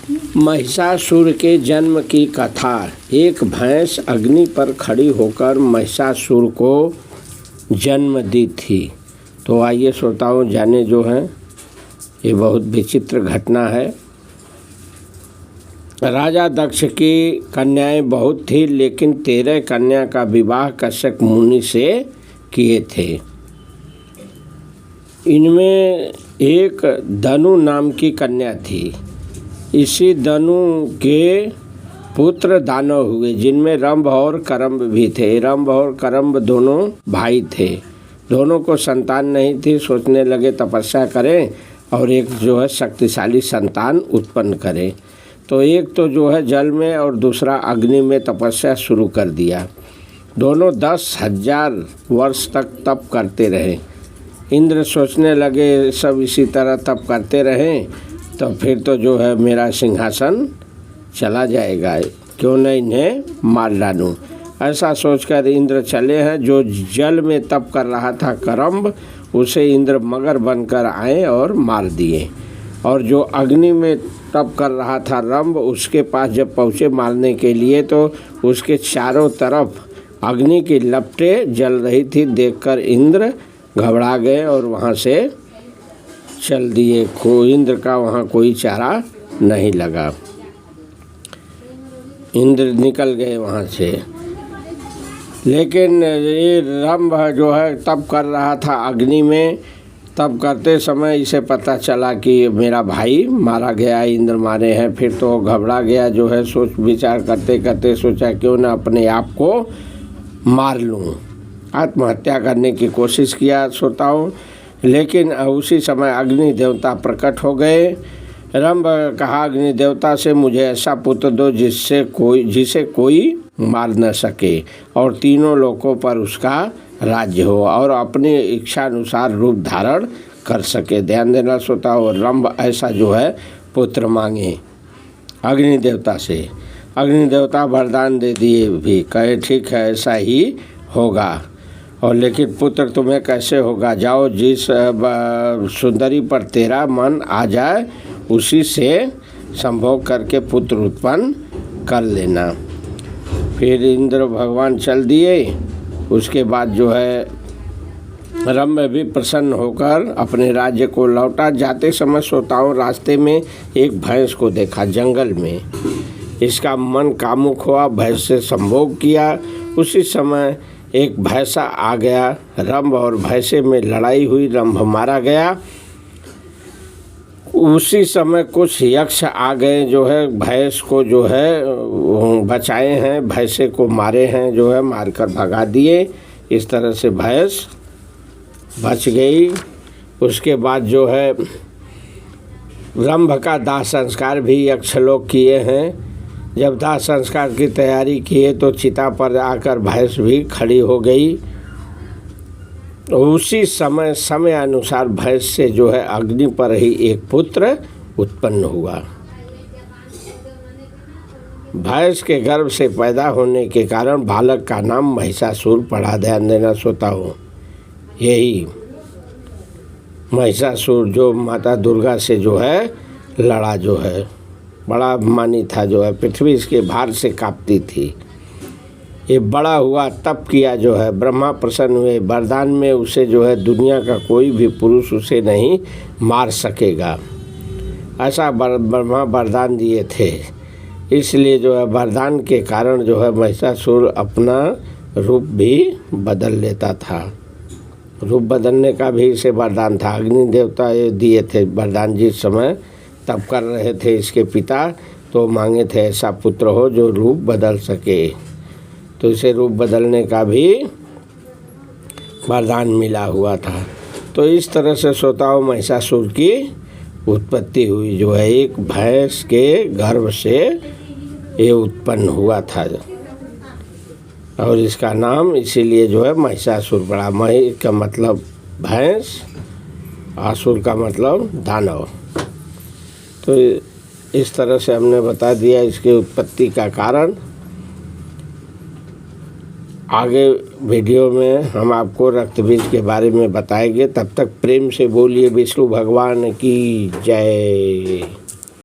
महिषासुर के जन्म की कथा। एक भैंस अग्नि पर खड़ी होकर महिषासुर को जन्म दी थी। तो आइए श्रोताओं जाने जो है ये बहुत विचित्र घटना है। राजा दक्ष की कन्याएं बहुत थी, लेकिन 13 कन्या का विवाह कश्यप मुनि से किए थे। इनमें एक धनु नाम की कन्या थी। इसी धनु के पुत्र दानव हुए, जिनमें रंभ और करम्ब भी थे। रंभ और करम्ब दोनों भाई थे। दोनों को संतान नहीं थी। सोचने लगे तपस्या करें और एक जो है शक्तिशाली संतान उत्पन्न करें। तो एक तो जो है जल में और दूसरा अग्नि में तपस्या शुरू कर दिया। दोनों 10,000 वर्ष तक तप करते रहे। इंद्र सोचने लगे सब इसी तरह तप करते रहें तो फिर तो जो है मेरा सिंहासन चला जाएगा, क्यों न इन्हें मार डालूं। ऐसा सोचकर इंद्र चले हैं। जो जल में तप कर रहा था करम्ब, उसे इंद्र मगर बनकर आए और मार दिए। और जो अग्नि में तप कर रहा था रंभ, उसके पास जब पहुँचे मारने के लिए तो उसके चारों तरफ अग्नि की लपटें जल रही थी। देखकर इंद्र घबरा गए और वहाँ से चल दिए। इंद्र का वहाँ कोई चारा नहीं लगा। इंद्र निकल गए वहाँ से। लेकिन ये रंभ जो है तप कर रहा था अग्नि में। तप करते समय इसे पता चला कि मेरा भाई मारा गया, इंद्र मारे हैं। फिर तो घबरा गया जो है। सोच विचार करते करते सोचा क्यों ना अपने आप को मार लूँ। आत्महत्या करने की कोशिश किया श्रोताओं। लेकिन उसी समय अग्नि देवता प्रकट हो गए। रंभ कहा अग्नि देवता से मुझे ऐसा पुत्र दो जिसे कोई मार न सके और तीनों लोकों पर उसका राज्य हो और अपनी इच्छा अनुसार रूप धारण कर सके। ध्यान देना श्रोताओं, रंभ ऐसा जो है पुत्र मांगे अग्नि देवता से। अग्नि देवता वरदान दे दिए भी, कहे ठीक है ऐसा ही होगा। और लेकिन पुत्र तुम्हें कैसे होगा? जाओ जिस सुंदरी पर तेरा मन आ जाए उसी से संभोग करके पुत्र उत्पन्न कर लेना। फिर इंद्र भगवान चल दिए। उसके बाद जो है रंभ भी प्रसन्न होकर अपने राज्य को लौटा। जाते समय श्रोताओं रास्ते में एक भैंस को देखा जंगल में। इसका मन कामुक हुआ, भैंस से संभोग किया। उसी समय एक भैंसा आ गया। रंभ और भैंसे में लड़ाई हुई, रंभ मारा गया। उसी समय कुछ यक्ष आ गए जो है भैंस को जो है बचाए हैं, भैंसे को मारे हैं जो है, मारकर भगा दिए। इस तरह से भैंस बच गई। उसके बाद जो है रंभ का दाह संस्कार भी यक्ष लोग किए हैं। जब दाह संस्कार की तैयारी किए तो चिता पर आकर भैंस भी खड़ी हो गई। उसी समय अनुसार भैंस से जो है अग्नि पर ही एक पुत्र उत्पन्न हुआ। भैंस के गर्भ से पैदा होने के कारण बालक का नाम महिषासुर पड़ा। ध्यान देना श्रोताओं, यही महिषासुर जो माता दुर्गा से जो है लड़ा, जो है बड़ा अभिमानी था, जो है पृथ्वी इसके भार से कांपती थी। ये बड़ा हुआ, तप किया, जो है ब्रह्मा प्रसन्न हुए। वरदान में उसे जो है दुनिया का कोई भी पुरुष उसे नहीं मार सकेगा, ऐसा ब्रह्मा वरदान दिए थे। इसलिए जो है वरदान के कारण जो है महिषासुर अपना रूप भी बदल लेता था। रूप बदलने का भी इसे वरदान था। अग्नि देवता ये दिए थे वरदान। जिस समय तप कर रहे थे इसके पिता, तो मांगे थे ऐसा पुत्र हो जो रूप बदल सके। तो इसे रूप बदलने का भी वरदान मिला हुआ था। तो इस तरह से श्रोताओं महिषासुर की उत्पत्ति हुई, जो है एक भैंस के गर्भ से ये उत्पन्न हुआ था। और इसका नाम इसीलिए जो है महिषासुर पड़ा। मही का मतलब भैंस, आसुर का मतलब दानव। तो इस तरह से हमने बता दिया इसकी उत्पत्ति का कारण। आगे वीडियो में हम आपको रक्त बीज के बारे में बताएंगे। तब तक प्रेम से बोलिए विष्णु भगवान की जय।